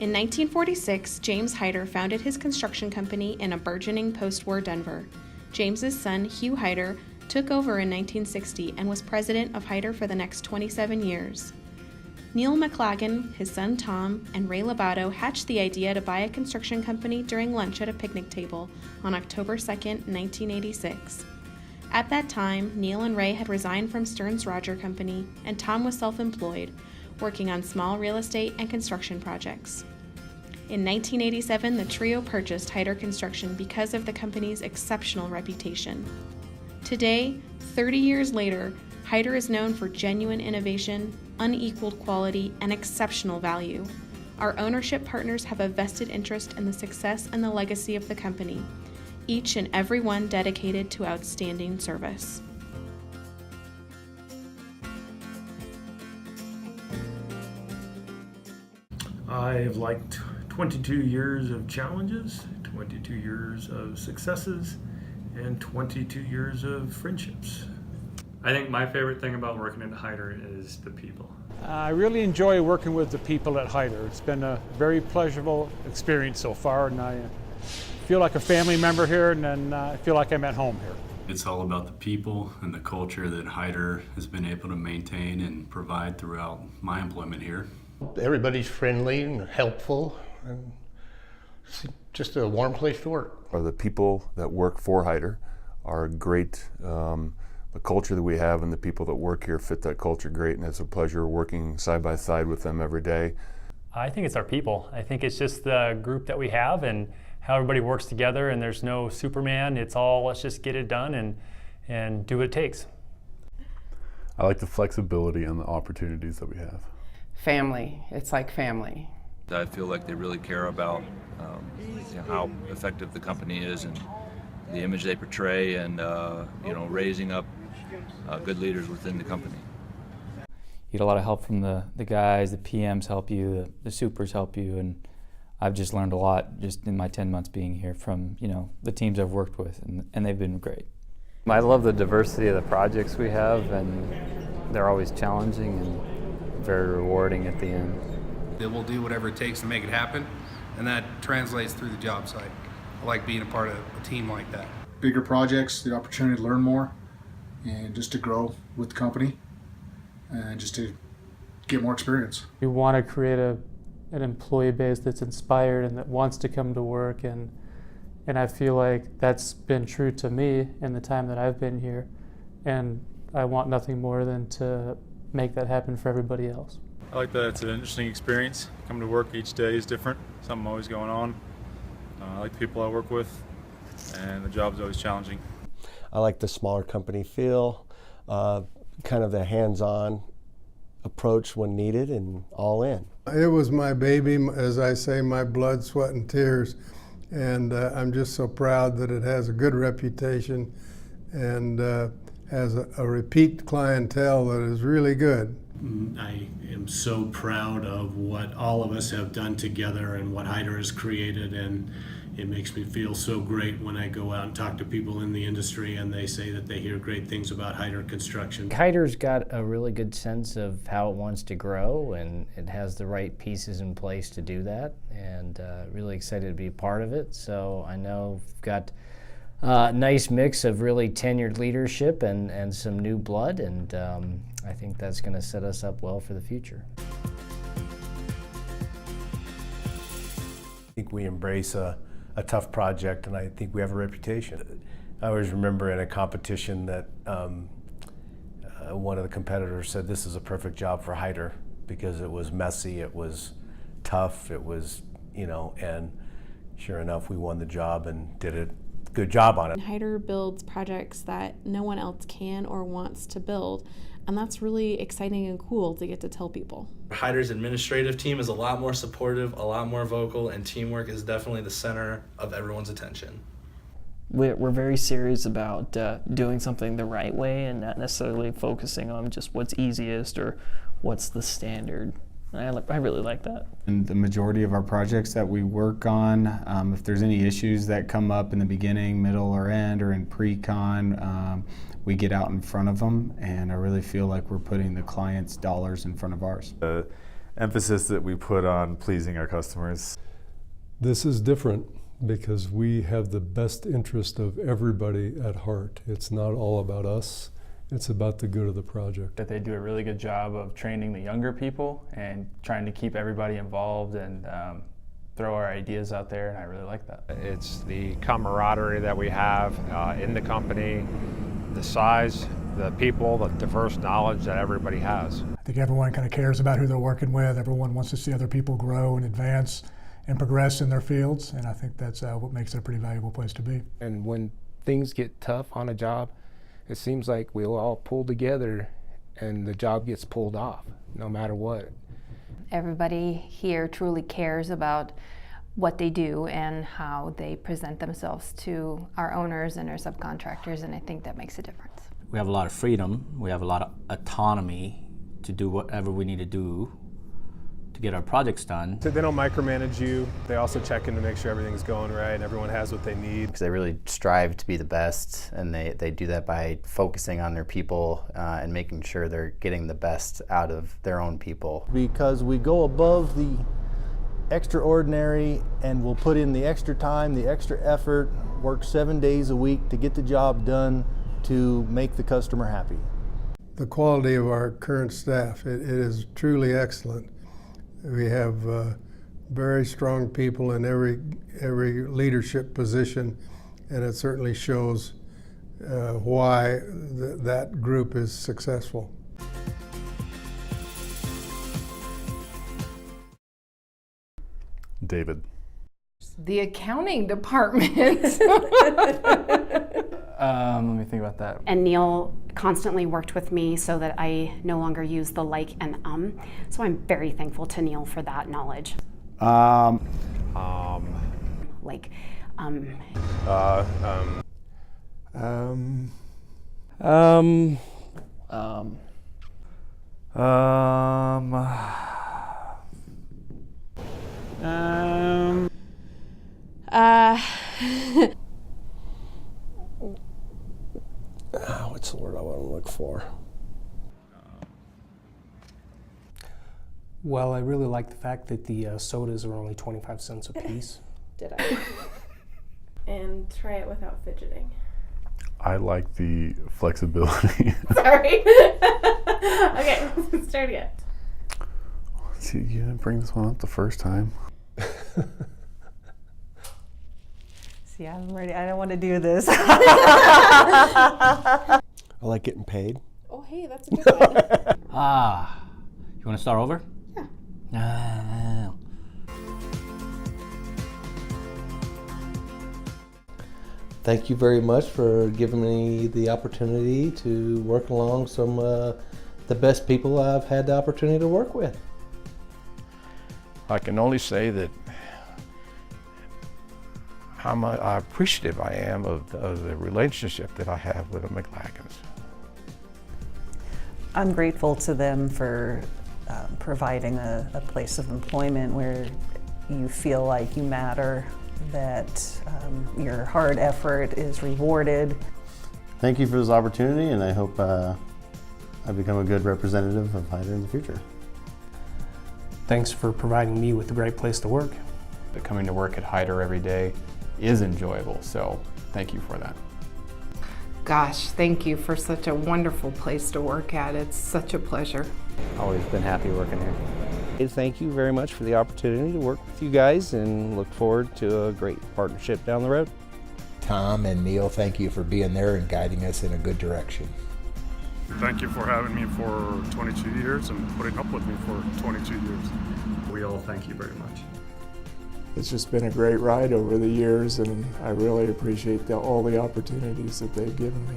In 1946, James Hyder founded his construction company in a burgeoning post-war Denver. James's son, Hugh Hyder, took over in 1960 and was president of Hyder for the next 27 years. Neil McLagan, his son Tom, and Ray Labato hatched the idea to buy a construction company during lunch at a picnic table on October 2, 1986. At that time, Neil and Ray had resigned from Stearns Roger Company, and Tom was self-employed, working on small real estate and construction projects. In 1987, the trio purchased Hyder Construction because of the company's exceptional reputation. Today, 30 years later, Hyder is known for genuine innovation, unequaled quality, and exceptional value. Our ownership partners have a vested interest in the success and the legacy of the company, each and every one dedicated to outstanding service. I've liked 22 years of challenges, 22 years of successes, and 22 years of friendships. I think my favorite thing about working at Hyder is the people. I really enjoy working with the people at Hyder. It's been a very pleasurable experience so far, and I feel like a family member here, and I feel like I'm at home here. It's all about the people and the culture that Hyder has been able to maintain and provide throughout my employment here. Everybody's friendly and helpful, and it's just a warm place to work. The people that work for Hyder are great. The culture that we have and the people that work here fit that culture great, and it's a pleasure working side by side with them every day. I think it's our people. I think it's just the group that we have and how everybody works together, and there's no Superman. It's all, let's just get it done and do what it takes. I like the flexibility and the opportunities that we have. Family. It's like family. I feel like they really care about how effective the company is and the image they portray, and raising up good leaders within the company. You get a lot of help from the guys, the PMs help you, the supers help you, and I've just learned a lot just in my 10 months being here from the teams I've worked with, and they've been great. I love the diversity of the projects we have, and they're always challenging and very rewarding at the end. They will do whatever it takes to make it happen, and that translates through the job site. I like being a part of a team like that. Bigger projects, the opportunity to learn more, and just to grow with the company, and just to get more experience. We want to create an employee base that's inspired and that wants to come to work, and I feel like that's been true to me in the time that I've been here, and I want nothing more than to make that happen for everybody else. I like that it's an interesting experience. Coming to work each day is different, something always going on. I like the people I work with, and the job's always challenging. I like the smaller company feel, kind of the hands-on approach when needed and all in. It was my baby, as I say, my blood, sweat, and tears, and I'm just so proud that it has a good reputation and has a repeat clientele that is really good. I am so proud of what all of us have done together and what Hyder has created, and it makes me feel so great when I go out and talk to people in the industry and they say that they hear great things about Hyder Construction. Hyder's got a really good sense of how it wants to grow, and it has the right pieces in place to do that, and really excited to be a part of it. So I know we've got a nice mix of really tenured leadership and some new blood, and I think that's going to set us up well for the future. I think we embrace a tough project, and I think we have a reputation. I always remember in a competition that one of the competitors said this is a perfect job for Hyder because it was messy, it was tough, it was, and sure enough we won the job and did a good job on it. Hyder builds projects that no one else can or wants to build, and that's really exciting and cool to get to tell people. Hyder's administrative team is a lot more supportive, a lot more vocal, and teamwork is definitely the center of everyone's attention. We're very serious about doing something the right way and not necessarily focusing on just what's easiest or what's the standard. I really like that. And the majority of our projects that we work on, if there's any issues that come up in the beginning, middle, or end, or in pre-con, we get out in front of them, and I really feel like we're putting the client's dollars in front of ours. emphasis that we put on pleasing our customers. This is different because we have the best interest of everybody at heart. It's not all about us, it's about the good of the project. That they do a really good job of training the younger people and trying to keep everybody involved and throw our ideas out there, and I really like that. It's the camaraderie that we have in the company, the size, the people, the diverse knowledge that everybody has. I think everyone kind of cares about who they're working with. Everyone wants to see other people grow and advance and progress in their fields, and I think that's what makes it a pretty valuable place to be. And when things get tough on a job, it seems like we'll all pull together and the job gets pulled off, no matter what. Everybody here truly cares about what they do and how they present themselves to our owners and our subcontractors, and I think that makes a difference. We have a lot of freedom, we have a lot of autonomy to do whatever we need to do to get our projects done. They don't micromanage you. They also check in to make sure everything's going right and everyone has what they need. Because they really strive to be the best, and they do that by focusing on their people and making sure they're getting the best out of their own people. Because we go above the extraordinary and we'll put in the extra time, the extra effort, work 7 days a week to get the job done to make the customer happy. The quality of our current staff, it is truly excellent. We have very strong people in every leadership position, and it certainly shows why that group is successful. David. The accounting department. Let me think about that. And Neil constantly worked with me so that I no longer use the like and so I'm very thankful to Neil for that knowledge. What's the word I want to look for? Well, I really like the fact that the sodas are only 25 cents a piece. Did I? And try it without fidgeting. I like the flexibility. Sorry. Okay, let's start again. See, you didn't bring this one up the first time. See, I'm ready. I don't want to do this. I like getting paid. Oh, hey, that's a good one. You want to start over? Yeah. Thank you very much for giving me the opportunity to work along some the best people I've had the opportunity to work with. I can only say that how appreciative I am of the relationship that I have with the McLagans. I'm grateful to them for providing a place of employment where you feel like you matter, that your hard effort is rewarded. Thank you for this opportunity, and I hope I become a good representative of Hyder in the future. Thanks for providing me with a great place to work. Coming to work at Hyder every day is enjoyable, so thank you for that. Gosh, thank you for such a wonderful place to work at. It's such a pleasure. Always been happy working here. Thank you very much for the opportunity to work with you guys, and look forward to a great partnership down the road. Tom and Neil, thank you for being there and guiding us in a good direction. Thank you for having me for 22 years and putting up with me for 22 years. We all thank you very much. It's just been a great ride over the years, and I really appreciate all the opportunities that they've given me.